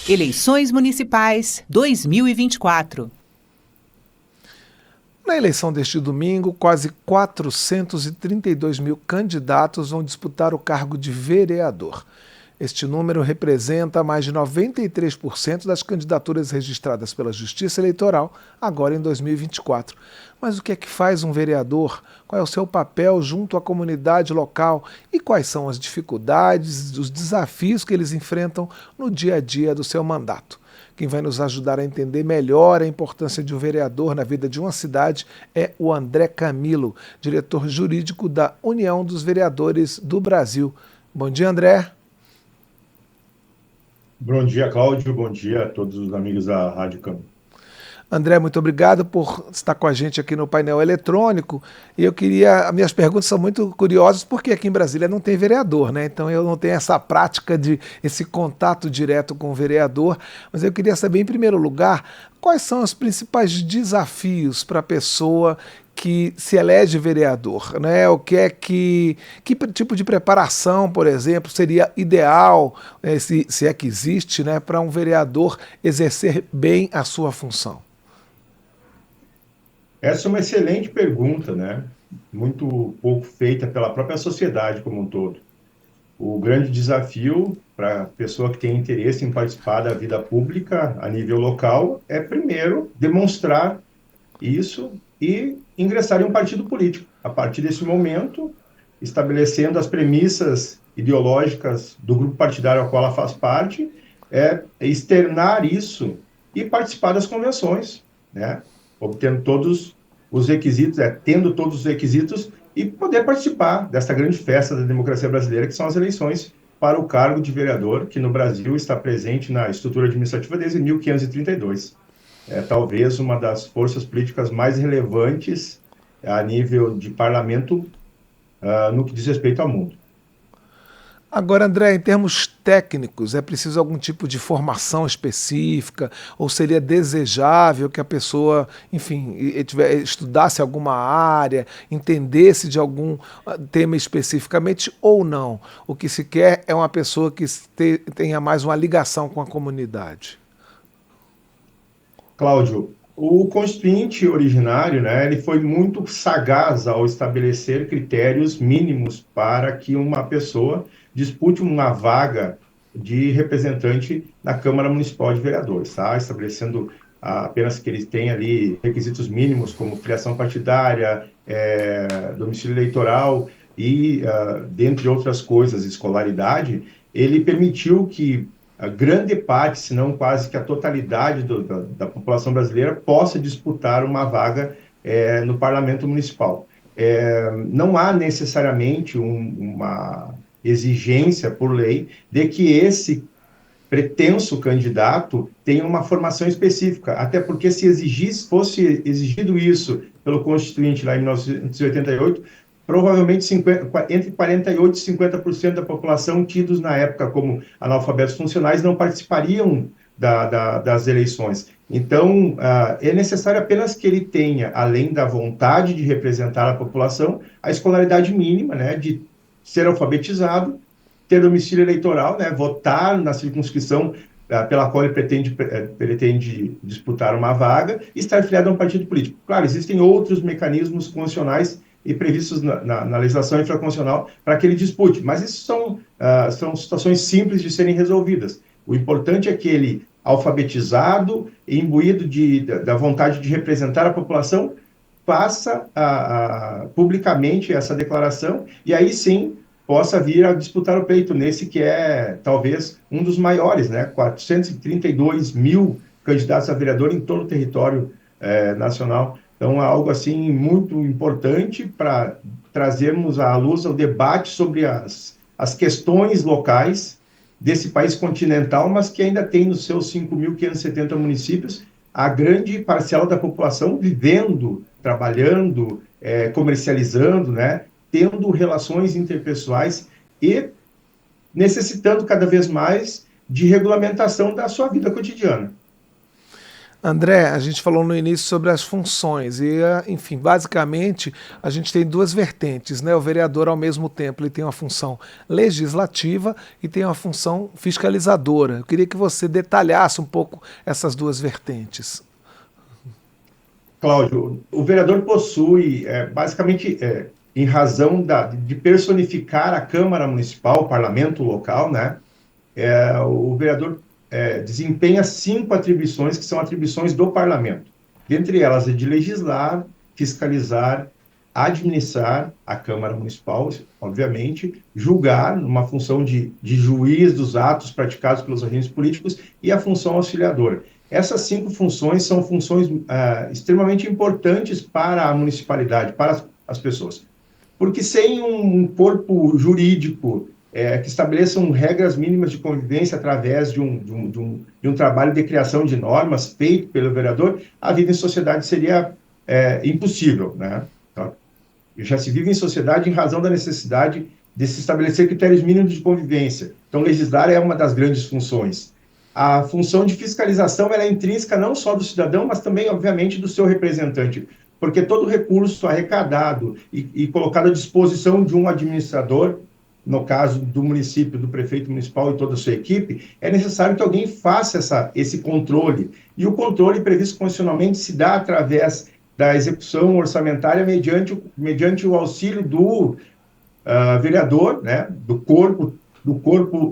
Eleições Municipais 2024. Na eleição deste domingo, quase 432 mil candidatos vão disputar o cargo de vereador. Este número representa mais de 93% das candidaturas registradas pela Justiça Eleitoral agora em 2024. Mas o que é que faz um vereador? Qual é o seu papel junto à comunidade local? E quais são as dificuldades, os desafios que eles enfrentam no dia a dia do seu mandato? Quem vai nos ajudar a entender melhor a importância de um vereador na vida de uma cidade é o André Camilo, diretor jurídico da União dos Vereadores do Brasil. Bom dia, André. Bom dia, Cláudio. Bom dia a todos os amigos da Rádio Câmara. André, muito obrigado por estar com a gente aqui no painel eletrônico. E as minhas perguntas são muito curiosas, porque aqui em Brasília não tem vereador, né? Então eu não tenho essa prática esse contato direto com o vereador. Mas eu queria saber, em primeiro lugar, quais são os principais desafios para a pessoa que se elege vereador, né? Que tipo de preparação, por exemplo, seria ideal, se é que existe, né, para um vereador exercer bem a sua função? Essa é uma excelente pergunta, né? Muito pouco feita pela própria sociedade como um todo. O grande desafio para a pessoa que tem interesse em participar da vida pública a nível local é, primeiro, demonstrar isso e ingressar em um partido político. A partir desse momento, estabelecendo as premissas ideológicas do grupo partidário ao qual ela faz parte, externar isso e participar das convenções, né? Obtendo todos os requisitos, tendo todos os requisitos e poder participar dessa grande festa da democracia brasileira, que são as eleições para o cargo de vereador, que no Brasil está presente na estrutura administrativa desde 1532. É talvez uma das forças políticas mais relevantes a nível de parlamento no que diz respeito ao mundo. Agora, André, em termos técnicos, é preciso algum tipo de formação específica ou seria desejável que a pessoa, enfim, estudasse alguma área, entendesse de algum tema especificamente ou não? O que se quer é uma pessoa que tenha mais uma ligação com a comunidade. Cláudio, o constituinte originário, né, ele foi muito sagaz ao estabelecer critérios mínimos para que uma pessoa dispute uma vaga de representante na Câmara Municipal de Vereadores, tá? Estabelecendo apenas que eles tenham ali requisitos mínimos como filiação partidária, domicílio eleitoral e, dentre outras coisas, escolaridade. Ele permitiu que a grande parte, se não quase que a totalidade da população brasileira possa disputar uma vaga no Parlamento Municipal. Não há necessariamente uma exigência por lei de que esse pretenso candidato tenha uma formação específica, até porque se fosse exigido isso pelo Constituinte lá em 1988, provavelmente entre 48% e 50% da população, tidos na época como analfabetos funcionais, não participariam das eleições. Então, é necessário apenas que ele tenha, além da vontade de representar a população, a escolaridade mínima, né, de ser alfabetizado, ter domicílio eleitoral, né, votar na circunscrição pela qual ele pretende disputar uma vaga e estar filiado a um partido político. Claro, existem outros mecanismos constitucionais e previstos na legislação infraconstitucional para que ele dispute, mas isso são situações simples de serem resolvidas. O importante é que ele, alfabetizado e imbuído da vontade de representar a população, faça publicamente essa declaração e aí sim possa vir a disputar o pleito nesse que é talvez um dos maiores, né? 432 mil candidatos a vereador em todo o território nacional. Então, é algo assim muito importante para trazermos à luz o debate sobre as questões locais desse país continental, mas que ainda tem nos seus 5.570 municípios a grande parcela da população vivendo, trabalhando, comercializando, né, tendo relações interpessoais e necessitando cada vez mais de regulamentação da sua vida cotidiana. André, a gente falou no início sobre as funções e, enfim, basicamente a gente tem duas vertentes, né? O vereador, ao mesmo tempo, ele tem uma função legislativa e tem uma função fiscalizadora. Eu queria que você detalhasse um pouco essas duas vertentes. Cláudio, o vereador possui, basicamente, em razão de personificar a Câmara Municipal, o parlamento local, né? O vereador desempenha 5 atribuições que são atribuições do parlamento. Dentre elas, é de legislar, fiscalizar, administrar a Câmara Municipal, obviamente, julgar, numa função de juiz dos atos praticados pelos agentes políticos, e a função auxiliadora. Essas 5 funções são funções extremamente importantes para a municipalidade, para as pessoas. Porque sem um corpo jurídico que estabeleçam regras mínimas de convivência através de um trabalho de criação de normas feito pelo vereador, a vida em sociedade seria impossível, né? Então, já se vive em sociedade em razão da necessidade de se estabelecer critérios mínimos de convivência. Então, legislar é uma das grandes funções. A função de fiscalização ela é intrínseca não só do cidadão, mas também, obviamente, do seu representante, porque todo recurso arrecadado e colocado à disposição de um administrador, no caso do município, do prefeito municipal e toda a sua equipe, é necessário que alguém faça esse controle. E o controle previsto constitucionalmente se dá através da execução orçamentária mediante o auxílio do vereador, né, do corpo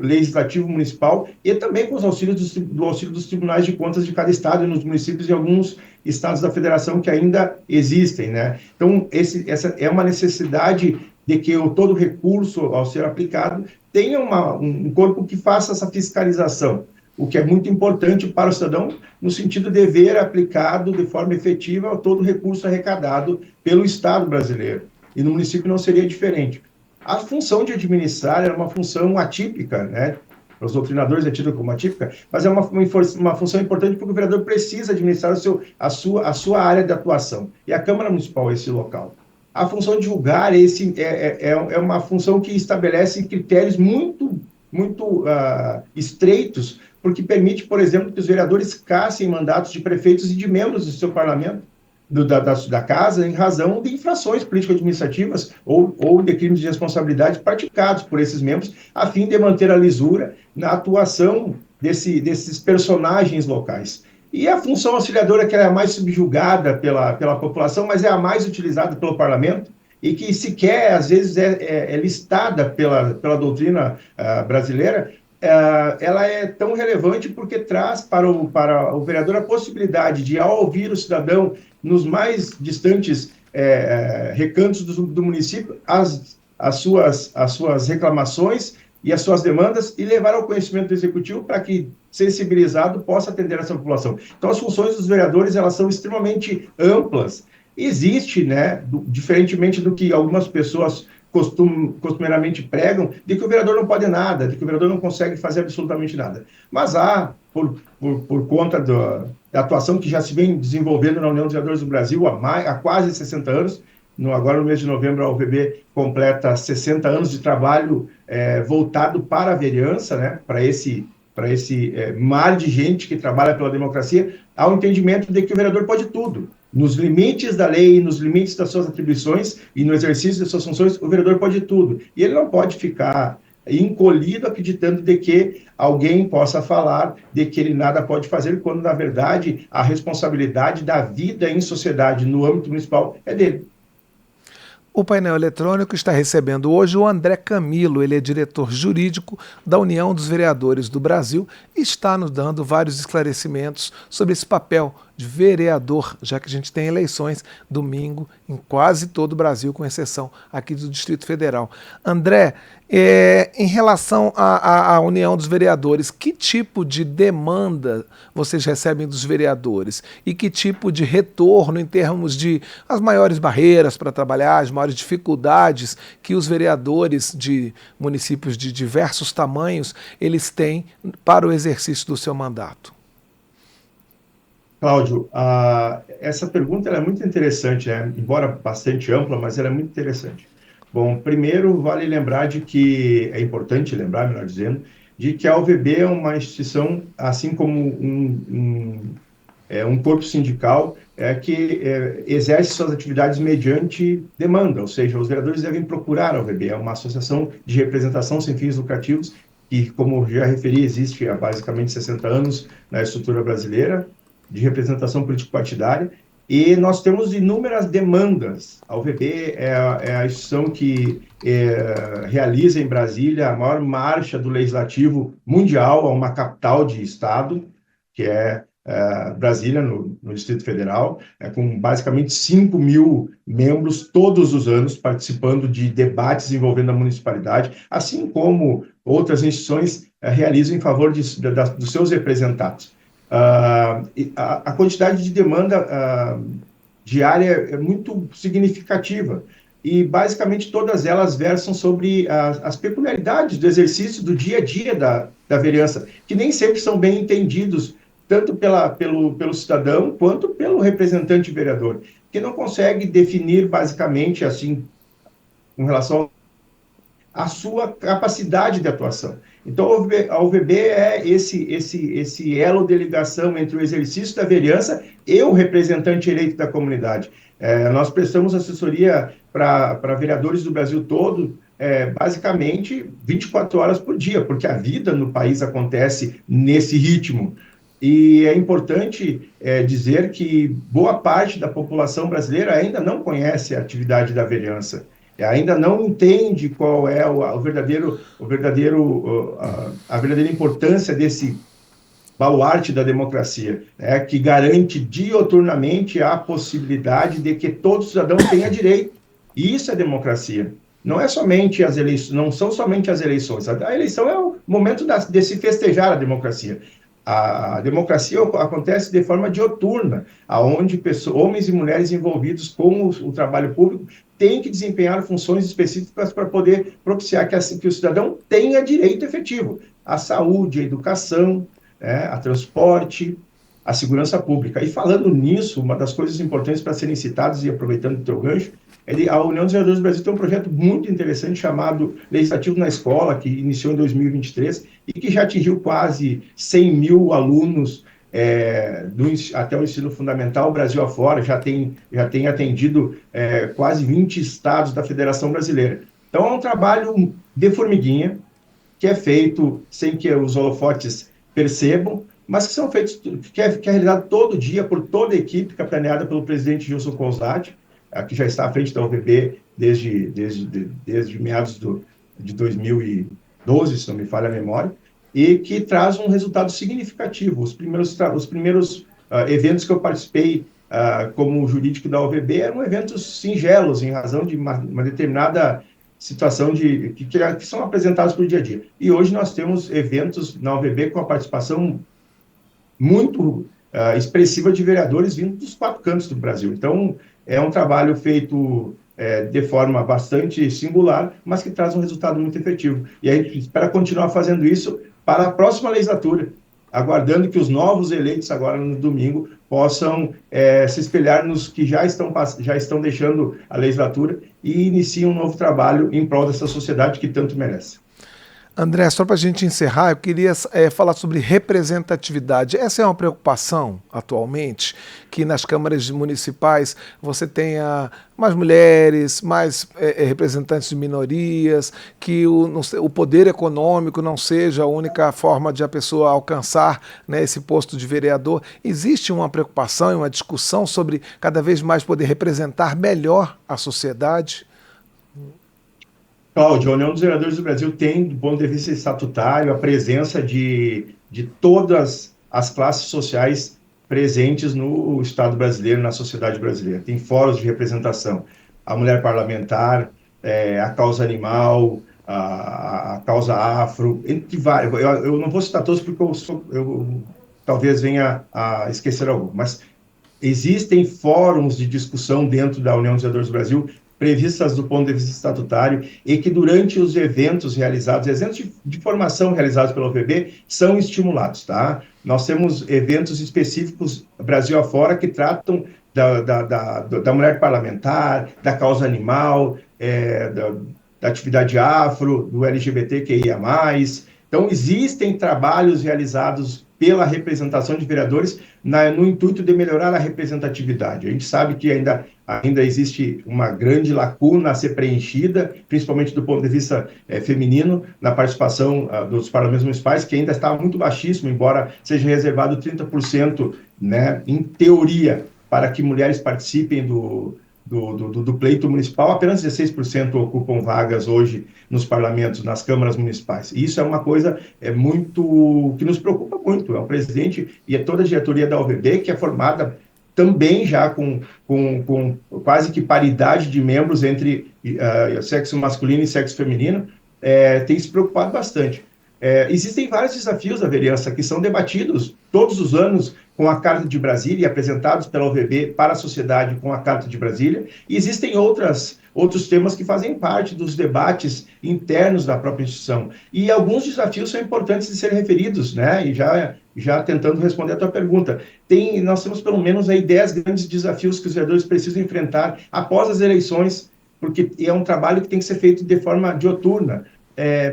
legislativo municipal, e também com os auxílios do auxílio dos tribunais de contas de cada estado e nos municípios e alguns estados da federação que ainda existem, né? Então, essa é uma necessidade de que todo recurso, ao ser aplicado, tenha um corpo que faça essa fiscalização, o que é muito importante para o cidadão, no sentido de ver aplicado de forma efetiva todo recurso arrecadado pelo Estado brasileiro. E no município não seria diferente. A função de administrar é uma função atípica, né? Para os doutrinadores é tida como atípica, mas é uma função importante porque o vereador precisa administrar a sua área de atuação. E a Câmara Municipal é esse local. A função de julgar é uma função que estabelece critérios muito estreitos, porque permite, por exemplo, que os vereadores cassem mandatos de prefeitos e de membros do seu parlamento, da casa, em razão de infrações político-administrativas ou de crimes de responsabilidade praticados por esses membros, a fim de manter a lisura na atuação desses personagens locais. E a função auxiliadora, que é a mais subjugada pela população, mas é a mais utilizada pelo parlamento, e que sequer, às vezes, é listada pela doutrina brasileira, ela é tão relevante porque traz para o vereador a possibilidade de, ao ouvir o cidadão nos mais distantes recantos do município, as suas reclamações e as suas demandas, e levar ao conhecimento do executivo para que, sensibilizado, possa atender essa população. Então, as funções dos vereadores, elas são extremamente amplas. Existe, né, diferentemente do que algumas pessoas costumeiramente pregam, de que o vereador não pode nada, de que o vereador não consegue fazer absolutamente nada. Mas por conta da atuação que já se vem desenvolvendo na União dos Vereadores do Brasil há quase 60 anos, agora no mês de novembro a UVB completa 60 anos de trabalho voltado para a vereança, né, para esse mar de gente que trabalha pela democracia, há o entendimento de que o vereador pode tudo. Nos limites da lei, nos limites das suas atribuições e no exercício das suas funções, o vereador pode tudo. E ele não pode ficar encolhido acreditando de que alguém possa falar de que ele nada pode fazer, quando, na verdade, a responsabilidade da vida em sociedade no âmbito municipal é dele. O painel eletrônico está recebendo hoje o André Camilo, ele é diretor jurídico da União dos Vereadores do Brasil e está nos dando vários esclarecimentos sobre esse papel de vereador, já que a gente tem eleições domingo em quase todo o Brasil, com exceção aqui do Distrito Federal. André, em relação à União dos Vereadores, que tipo de demanda vocês recebem dos vereadores? E que tipo de retorno em termos de as maiores barreiras para trabalhar, as maiores dificuldades que os vereadores de municípios de diversos tamanhos eles têm para o exercício do seu mandato? Cláudio, essa pergunta é muito interessante, né? Embora bastante ampla, mas ela é muito interessante. Bom, primeiro vale lembrar é importante lembrar, melhor dizendo, de que a UVB é uma instituição, assim como um corpo sindical que exerce suas atividades mediante demanda, ou seja, os vereadores devem procurar a OVB, é uma associação de representação sem fins lucrativos, que, como já referi, existe há basicamente 60 anos na estrutura brasileira, de representação político-partidária, e nós temos inúmeras demandas. A UVB é a instituição que realiza em Brasília a maior marcha do Legislativo mundial a uma capital de Estado, que é Brasília, no Distrito Federal, com basicamente 5 mil membros todos os anos participando de debates envolvendo a municipalidade, assim como outras instituições realizam em favor dos seus representados. A quantidade de demanda diária é muito significativa e, basicamente, todas elas versam sobre as peculiaridades do exercício do dia a dia da vereança, que nem sempre são bem entendidos, tanto pelo cidadão quanto pelo representante vereador, que não consegue definir, basicamente, assim, com relação à sua capacidade de atuação. Então, a UVB é esse elo de ligação entre o exercício da vereança e o representante eleito da comunidade. Nós prestamos assessoria para vereadores do Brasil todo, basicamente 24 horas por dia, porque a vida no país acontece nesse ritmo. E é importante dizer que boa parte da população brasileira ainda não conhece a atividade da vereança, ainda não entende qual é a verdadeira importância desse baluarte da democracia, que garante dioturnamente a possibilidade de que todo cidadão tenha direito. E isso é democracia. Não é somente as eleições, não são somente as eleições. A eleição é o momento de se festejar a democracia. A democracia acontece de forma dioturna, onde homens e mulheres envolvidos com o trabalho público têm que desempenhar funções específicas para poder propiciar que o cidadão tenha direito efetivo à saúde, à educação, a transporte, à segurança pública. E falando nisso, uma das coisas importantes para serem citadas, e aproveitando o teu gancho, a União dos Vereadores do Brasil tem um projeto muito interessante chamado Legislativo na Escola, que iniciou em 2023 e que já atingiu quase 100 mil alunos até o ensino fundamental, Brasil afora, já tem atendido quase 20 estados da Federação Brasileira. Então, é um trabalho de formiguinha, que é feito sem que os holofotes percebam, mas que são feitos, que é realizado todo dia por toda a equipe, capitaneada pelo presidente Gilson Consati, que já está à frente da UVB desde meados de 2012, se não me falha a memória, e que traz um resultado significativo. Os primeiros eventos que eu participei como jurídico da UVB eram eventos singelos, em razão de uma determinada situação que são apresentados por dia a dia. E hoje nós temos eventos na UVB com a participação muito expressiva de vereadores vindo dos 4 cantos do Brasil. Então, é um trabalho feito de forma bastante singular, mas que traz um resultado muito efetivo. E a gente espera continuar fazendo isso para a próxima legislatura, aguardando que os novos eleitos agora no domingo possam se espelhar nos que já estão deixando a legislatura e iniciem um novo trabalho em prol dessa sociedade que tanto merece. André, só para a gente encerrar, eu queria falar sobre representatividade. Essa é uma preocupação atualmente, que nas câmaras municipais você tenha mais mulheres, mais representantes de minorias, que o poder econômico não seja a única forma de a pessoa alcançar, né, esse posto de vereador. Existe uma preocupação e uma discussão sobre cada vez mais poder representar melhor a sociedade? Cláudio, a União dos Vereadores do Brasil tem, do ponto de vista estatutário, a presença de todas as classes sociais presentes no Estado brasileiro, na sociedade brasileira. Tem fóruns de representação. A mulher parlamentar, a causa animal, a causa afro, entre vários. Eu não vou citar todos porque eu talvez venha a esquecer algum, mas existem fóruns de discussão dentro da União dos Vereadores do Brasil previstas do ponto de vista estatutário, e que durante os eventos realizados, eventos de formação realizados pela UVB, são estimulados, tá? Nós temos eventos específicos, Brasil afora, que tratam da mulher parlamentar, da causa animal, da atividade afro, do LGBTQIA+. Então, existem trabalhos realizados pela representação de vereadores no intuito de melhorar a representatividade. A gente sabe que ainda existe uma grande lacuna a ser preenchida, principalmente do ponto de vista feminino, na participação dos parlamentos municipais, que ainda está muito baixíssimo, embora seja reservado 30%, né, em teoria, para que mulheres participem do pleito municipal. Apenas 16% ocupam vagas hoje nos parlamentos, nas câmaras municipais. E isso é uma coisa que nos preocupa muito. É o presidente e toda a diretoria da UVB, que é formada também já com quase que paridade de membros entre sexo masculino e sexo feminino, tem se preocupado bastante. Existem vários desafios da vereança que são debatidos todos os anos com a Carta de Brasília e apresentados pela UVB para a sociedade com a Carta de Brasília, e existem outros temas que fazem parte dos debates internos da própria instituição. E alguns desafios são importantes de serem referidos, né? E já tentando responder a tua pergunta, nós temos pelo menos aí 10 grandes desafios que os vereadores precisam enfrentar após as eleições, porque é um trabalho que tem que ser feito de forma dioturna.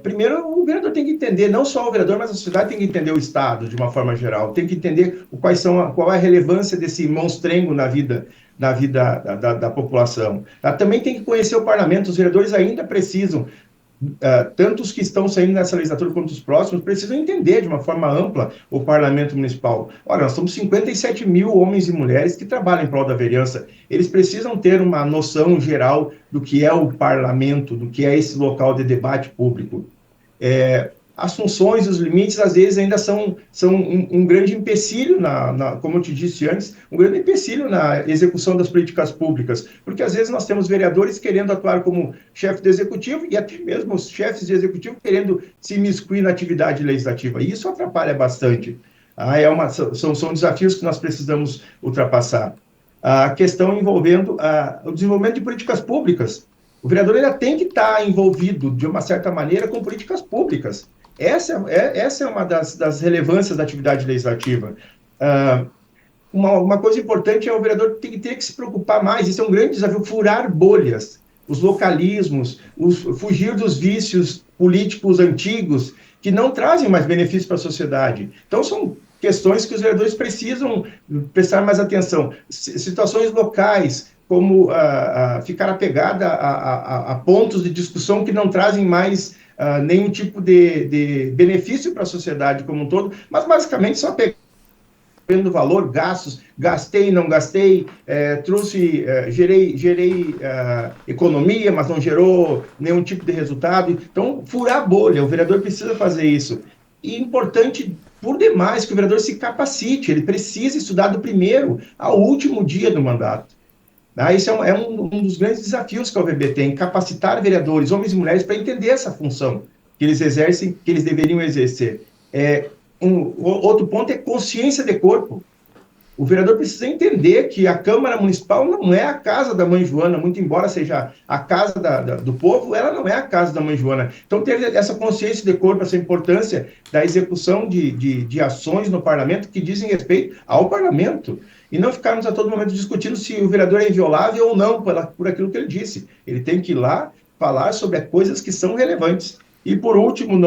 Primeiro, o vereador tem que entender, não só o vereador, mas a sociedade tem que entender o Estado de uma forma geral, tem que entender qual é a relevância desse monstrengo na vida da população. Também tem que conhecer o parlamento. Os vereadores ainda precisam, tanto os que estão saindo nessa legislatura quanto os próximos, precisam entender de uma forma ampla o parlamento municipal. Olha, nós somos 57 mil homens e mulheres que trabalham em prol da vereança. Eles precisam ter uma noção geral do que é o parlamento, do que é esse local de debate público. As funções, os limites, às vezes, ainda são um grande empecilho, como eu te disse antes, um grande empecilho na execução das políticas públicas, porque às vezes nós temos vereadores querendo atuar como chefe do executivo e até mesmo os chefes de executivo querendo se imiscuir na atividade legislativa, e isso atrapalha bastante. São desafios que nós precisamos ultrapassar. A questão envolvendo o desenvolvimento de políticas públicas. O vereador ele tem que estar envolvido, de uma certa maneira, com políticas públicas. Essa é uma das relevâncias da atividade legislativa. Uma coisa importante é o vereador ter que se preocupar mais, isso é um grande desafio, furar bolhas, os localismos, fugir dos vícios políticos antigos, que não trazem mais benefícios para a sociedade. Então, são questões que os vereadores precisam prestar mais atenção. Situações locais, como ficar apegada a pontos de discussão que não trazem mais nenhum tipo de benefício para a sociedade como um todo, mas basicamente só pegando valor, gastos, gastei, não gastei, gerei economia, mas não gerou nenhum tipo de resultado. Então, furar a bolha, o vereador precisa fazer isso. E importante, por demais, que o vereador se capacite, ele precisa estudar do primeiro ao último dia do mandato. Isso é um dos grandes desafios que a UVB tem, capacitar vereadores, homens e mulheres, para entender essa função que eles exercem, que eles deveriam exercer. Outro ponto é consciência de corpo. O vereador precisa entender que a Câmara Municipal não é a casa da Mãe Joana, muito embora seja a casa do povo, ela não é a casa da Mãe Joana. Então, ter essa consciência de corpo, essa importância da execução de ações no parlamento que dizem respeito ao parlamento. E não ficarmos a todo momento discutindo se o vereador é inviolável ou não por aquilo que ele disse. Ele tem que ir lá falar sobre coisas que são relevantes. E, por último,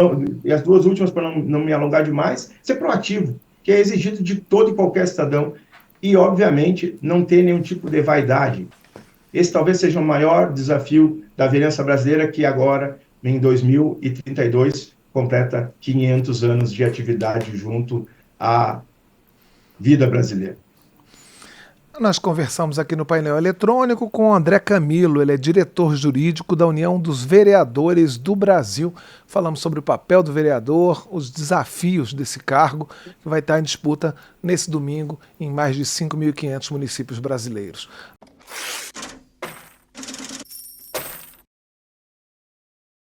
e as duas últimas, para não me alongar demais, ser proativo, que é exigido de todo e qualquer cidadão. E, obviamente, não ter nenhum tipo de vaidade. Esse talvez seja o maior desafio da vereança brasileira, que agora, em 2032, completa 500 anos de atividade junto à vida brasileira. Nós conversamos aqui no painel eletrônico com o André Camilo, ele é diretor jurídico da União dos Vereadores do Brasil. Falamos sobre o papel do vereador, os desafios desse cargo, que vai estar em disputa nesse domingo em mais de 5.500 municípios brasileiros.